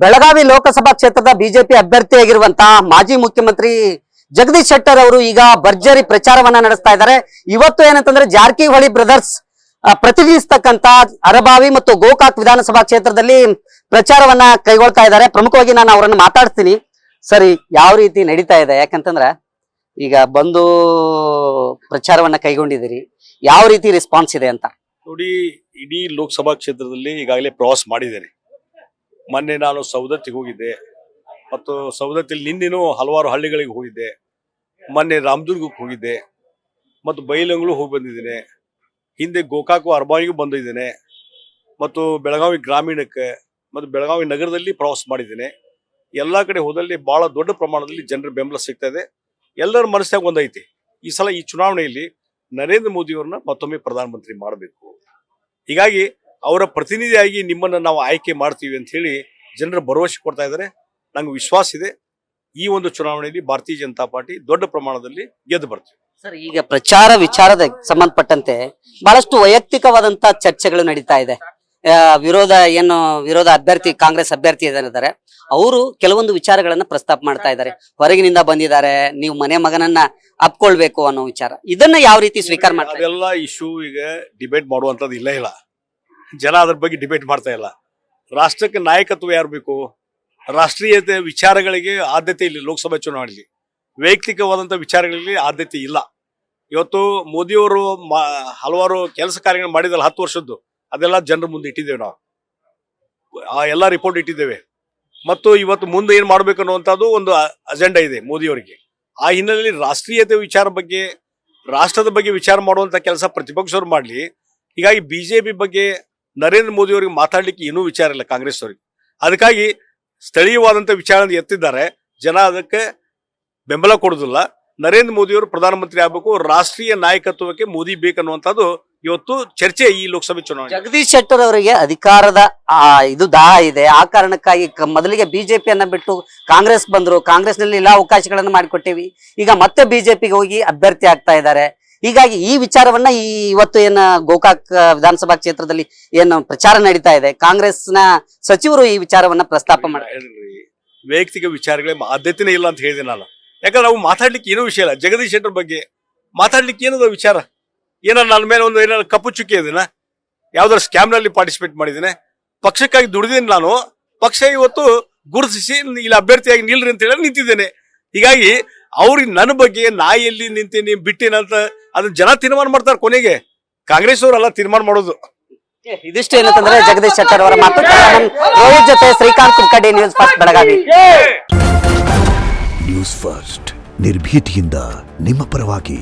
ಬೆಳಗಾವಿ ಲೋಕಸಭಾ ಕ್ಷೇತ್ರದ ಬಿಜೆಪಿ ಅಭ್ಯರ್ಥಿಯಾಗಿರುವಂತಹ ಮಾಜಿ ಮುಖ್ಯಮಂತ್ರಿ ಜಗದೀಶ್ ಶೆಟ್ಟರ್ ಅವರು ಈಗ ಭರ್ಜರಿ ಪ್ರಚಾರವನ್ನ ನಡೆಸ್ತಾ ಇದ್ದಾರೆ. ಇವತ್ತು ಏನಂತಂದ್ರೆ ಜಾರಕಿಹೊಳಿ ಬ್ರದರ್ಸ್ ಪ್ರತಿನಿಧಿಸ್ತಕ್ಕಂತ ಅರಬಾವಿ ಮತ್ತು ಗೋಕಾಕ್ ವಿಧಾನಸಭಾ ಕ್ಷೇತ್ರದಲ್ಲಿ ಪ್ರಚಾರವನ್ನ ಕೈಗೊಳ್ತಾ ಇದ್ದಾರೆ. ಪ್ರಮುಖವಾಗಿ ನಾನು ಅವರನ್ನು ಮಾತಾಡ್ತೀನಿ. ಸರಿ, ಯಾವ ರೀತಿ ನಡೀತಾ ಇದೆ? ಯಾಕಂತಂದ್ರ ಈಗ ಬಂದು ಪ್ರಚಾರವನ್ನ ಕೈಗೊಂಡಿದ್ದೀರಿ, ಯಾವ ರೀತಿ ರೆಸ್ಪಾನ್ಸ್ ಇದೆ ಅಂತ ನೋಡಿ. ಇಡೀ ಲೋಕಸಭಾ ಕ್ಷೇತ್ರದಲ್ಲಿ ಈಗಾಗಲೇ ಪ್ರವಾಸ ಮಾಡಿದ್ದೇನೆ. ಮೊನ್ನೆ ನಾನು ಸವದತ್ತಿಗೆ ಹೋಗಿದ್ದೆ ಮತ್ತು ಸವದತ್ತಿಯಲ್ಲಿ ನಿನ್ನೆನೂ ಹಲವಾರು ಹಳ್ಳಿಗಳಿಗೆ ಹೋಗಿದ್ದೆ. ಮೊನ್ನೆ ರಾಮದುರ್ಗಕ್ಕೆ ಹೋಗಿದ್ದೆ ಮತ್ತು ಬೈಲಂಗ್ಳು ಹೋಗಿ ಬಂದಿದ್ದೇನೆ. ಹಿಂದೆ ಗೋಕಾಕು ಅರ್ಬಾವಿಗೂ ಬಂದಿದ್ದೇನೆ ಮತ್ತು ಬೆಳಗಾವಿ ಗ್ರಾಮೀಣಕ್ಕೆ ಮತ್ತು ಬೆಳಗಾವಿ ನಗರದಲ್ಲಿ ಪ್ರವಾಸ ಮಾಡಿದ್ದೇನೆ. ಎಲ್ಲ ಕಡೆ ಹೋದಲ್ಲಿ ಬಹಳ ದೊಡ್ಡ ಪ್ರಮಾಣದಲ್ಲಿ ಜನರ ಬೆಂಬಲ ಸಿಗ್ತಾ ಇದೆ. ಎಲ್ಲರ ಮನಸ್ಸಾಗ ಒಂದೈತಿ, ಈ ಸಲ ಈ ಚುನಾವಣೆಯಲ್ಲಿ ನರೇಂದ್ರ ಮೋದಿಯವ್ರನ್ನ ಮತ್ತೊಮ್ಮೆ ಪ್ರಧಾನಮಂತ್ರಿ ಮಾಡಬೇಕು. ಹೀಗಾಗಿ ಅವರ ಪ್ರತಿನಿಧಿಯಾಗಿ ನಿಮ್ಮನ್ನು ನಾವು ಆಯ್ಕೆ ಮಾಡ್ತೀವಿ ಅಂತ ಹೇಳಿ ಜನರ ಭರವಸೆ ಕೊಡ್ತಾ ಇದ್ದಾರೆ. ನಂಗೆ ವಿಶ್ವಾಸ ಇದೆ, ಈ ಒಂದು ಚುನಾವಣೆಯಲ್ಲಿ ಭಾರತೀಯ ಜನತಾ ಪಾರ್ಟಿ ದೊಡ್ಡ ಪ್ರಮಾಣದಲ್ಲಿ ಗೆದ್ದು ಬರ್ತೀವಿ. ಸರ್, ಈಗ ಪ್ರಚಾರ ವಿಚಾರದ ಸಂಬಂಧಪಟ್ಟಂತೆ ಬಹಳಷ್ಟು ವೈಯಕ್ತಿಕವಾದಂತ ಚರ್ಚೆಗಳು ನಡೀತಾ ಇದೆ. ವಿರೋಧ ಅಭ್ಯರ್ಥಿ, ಕಾಂಗ್ರೆಸ್ ಅಭ್ಯರ್ಥಿ ಏನಿದ್ದಾರೆ ಅವರು ಕೆಲವೊಂದು ವಿಚಾರಗಳನ್ನ ಪ್ರಸ್ತಾಪ ಮಾಡ್ತಾ ಇದ್ದಾರೆ. ಹೊರಗಿನಿಂದ ಬಂದಿದ್ದಾರೆ, ನೀವು ಮನೆ ಮಗನನ್ನ ಅಪ್ಕೊಳ್ಬೇಕು ಅನ್ನೋ ವಿಚಾರ. ಇದನ್ನ ಯಾವ ರೀತಿ ಸ್ವೀಕಾರ ಮಾಡ್ತಾರೆ? ಅದೆಲ್ಲ ಇಶ್ಯೂ ಈಗ ಡಿಬೇಟ್ ಮಾಡುವಂತದ್ದು ಇಲ್ಲ. ಜನ ಅದ್ರ ಬಗ್ಗೆ ಡಿಬೇಟ್ ಮಾಡ್ತಾ ಇಲ್ಲ. ರಾಷ್ಟ್ರಕ್ಕೆ ನಾಯಕತ್ವ ಯಾರು ಬೇಕು? ರಾಷ್ಟ್ರೀಯತೆ ವಿಚಾರಗಳಿಗೆ ಆದ್ಯತೆ ಇಲ್ಲ. ಲೋಕಸಭಾ ಚುನಾವಣೆಯಲ್ಲಿ ವೈಯಕ್ತಿಕವಾದಂಥ ವಿಚಾರಗಳಲ್ಲಿ ಆದ್ಯತೆ ಇಲ್ಲ. ಇವತ್ತು ಮೋದಿಯವರು ಹಲವಾರು ಕೆಲಸ ಕಾರ್ಯಗಳು ಮಾಡಿದಲ್ಲ 10 ವರ್ಷದ್ದು, ಅದೆಲ್ಲ ಜನರ ಮುಂದೆ ಇಟ್ಟಿದ್ದೇವೆ. ನಾವು ಆ ಎಲ್ಲ ರಿಪೋರ್ಟ್ ಇಟ್ಟಿದ್ದೇವೆ ಮತ್ತು ಇವತ್ತು ಮುಂದೆ ಏನು ಮಾಡಬೇಕು ಅನ್ನುವಂಥದ್ದು ಒಂದು ಅಜೆಂಡಾ ಇದೆ ಮೋದಿಯವರಿಗೆ. ಆ ಹಿನ್ನೆಲೆಯಲ್ಲಿ ರಾಷ್ಟ್ರೀಯತೆ ವಿಚಾರ ಬಗ್ಗೆ, ರಾಷ್ಟ್ರದ ಬಗ್ಗೆ ವಿಚಾರ ಮಾಡುವಂಥ ಕೆಲಸ ಪ್ರತಿಪಕ್ಷವರು ಮಾಡಲಿ. ಹೀಗಾಗಿ ಬಿಜೆಪಿ ಬಗ್ಗೆ ನರೇಂದ್ರ ಮೋದಿ ಅವರಿಗೆ ಮಾತಾಡ್ಲಿಕ್ಕೆ ಏನೂ ವಿಚಾರ ಇಲ್ಲ ಕಾಂಗ್ರೆಸ್ ಅವರಿಗೆ. ಅದಕ್ಕಾಗಿ ಸ್ಥಳೀಯವಾದಂಥ ವಿಚಾರ ಎತ್ತಿದ್ದಾರೆ. ಜನ ಅದಕ್ಕೆ ಬೆಂಬಲ ಕೊಡುದಿಲ್ಲ. ನರೇಂದ್ರ ಮೋದಿಯವರು ಪ್ರಧಾನಮಂತ್ರಿ ಆಗಬೇಕು, ರಾಷ್ಟ್ರೀಯ ನಾಯಕತ್ವಕ್ಕೆ ಮೋದಿ ಬೇಕನ್ನುವಂಥದ್ದು ಇವತ್ತು ಚರ್ಚೆ ಈ ಲೋಕಸಭೆ ಚುನಾವಣೆ. ಜಗದೀಶ್ ಶೆಟ್ಟರ್ ಅವರಿಗೆ ಅಧಿಕಾರದ ಇದು ದಾಹ ಇದೆ. ಆ ಕಾರಣಕ್ಕಾಗಿ ಮೊದಲಿಗೆ ಬಿಜೆಪಿಯನ್ನ ಬಿಟ್ಟು ಕಾಂಗ್ರೆಸ್ ಬಂದ್ರು, ಕಾಂಗ್ರೆಸ್ನಲ್ಲಿ ಎಲ್ಲಾ ಅವಕಾಶಗಳನ್ನ ಮಾಡಿಕೊಟ್ಟೇವಿ. ಈಗ ಮತ್ತೆ ಬಿಜೆಪಿಗೆ ಹೋಗಿ ಅಭ್ಯರ್ಥಿ ಆಗ್ತಾ ಇದ್ದಾರೆ. ಹೀಗಾಗಿ ಈ ವಿಚಾರವನ್ನ ಇವತ್ತು ಏನ ಗೋಕಾಕ್ ವಿಧಾನಸಭಾ ಕ್ಷೇತ್ರದಲ್ಲಿ ಏನು ಪ್ರಚಾರ ನಡೀತಾ ಇದೆ, ಕಾಂಗ್ರೆಸ್ನ ಸಚಿವರು ಈ ವಿಚಾರವನ್ನ ಪ್ರಸ್ತಾಪ ಮಾಡಿದ್ರಿ. ವೈಯಕ್ತಿಕ ವಿಚಾರಗಳೇ ಆದ್ಯತೆನೇ ಇಲ್ಲ ಅಂತ ಹೇಳಿದೆ ನಾನು. ಯಾಕಂದ್ರೆ ನಾವು ಮಾತಾಡ್ಲಿಕ್ಕೆ ಏನೂ ವಿಷಯ ಇಲ್ಲ. ಜಗದೀಶ್ ಶೆಟ್ಟರ್ ಬಗ್ಗೆ ಮಾತಾಡ್ಲಿಕ್ಕೆ ಏನದ ವಿಚಾರ? ಏನಾರ ನನ್ನ ಮೇಲೆ ಒಂದು ಏನಾದ್ರು ಕಪ್ಪು ಚುಕ್ಕಿ ಇದೀನ? ಯಾವ್ದಾರು ಸ್ಕ್ಯಾಮ್ನಲ್ಲಿ ಪಾರ್ಟಿಸಿಪೇಟ್ ಮಾಡಿದ್ದೇನೆ? ಪಕ್ಷಕ್ಕಾಗಿ ದುಡಿದೇನೆ ನಾನು. ಪಕ್ಷ ಇವತ್ತು ಗುರುತಿಸಿ ಇಲ್ಲಿ ಅಭ್ಯರ್ಥಿಯಾಗಿ ನಿಲ್ರಿ ಅಂತ ಹೇಳಿ ನಿಂತಿದ್ದೇನೆ. ಹೀಗಾಗಿ ಅವ್ರಿಗೆ ನನ್ನ ಬಗ್ಗೆ ನಾ ಎಲ್ಲಿ ನಿಂತೇನೆ ಬಿಟ್ಟೇನಂತ ಅದನ್ನ ಜನ ತೀರ್ಮಾನ ಮಾಡ್ತಾರೆ. ಕೊನೆಗೆ ಕಾಂಗ್ರೆಸ್ ಅವರೆಲ್ಲ ತೀರ್ಮಾನ ಮಾಡೋದು. ಇದಿಷ್ಟು ಏನಂತಂದ್ರೆ ಜಗದೀಶ್ ಶೆಟ್ಟರ್ ಅವರ ಮಾತು. ರೋಹಿತ್ ಜೊತೆ Srikanth Kukkadi, news first Belagavi. News first ನಿರ್ಭೀತಿಯಿಂದ ನಿಮ್ಮ ಪರವಾಗಿ.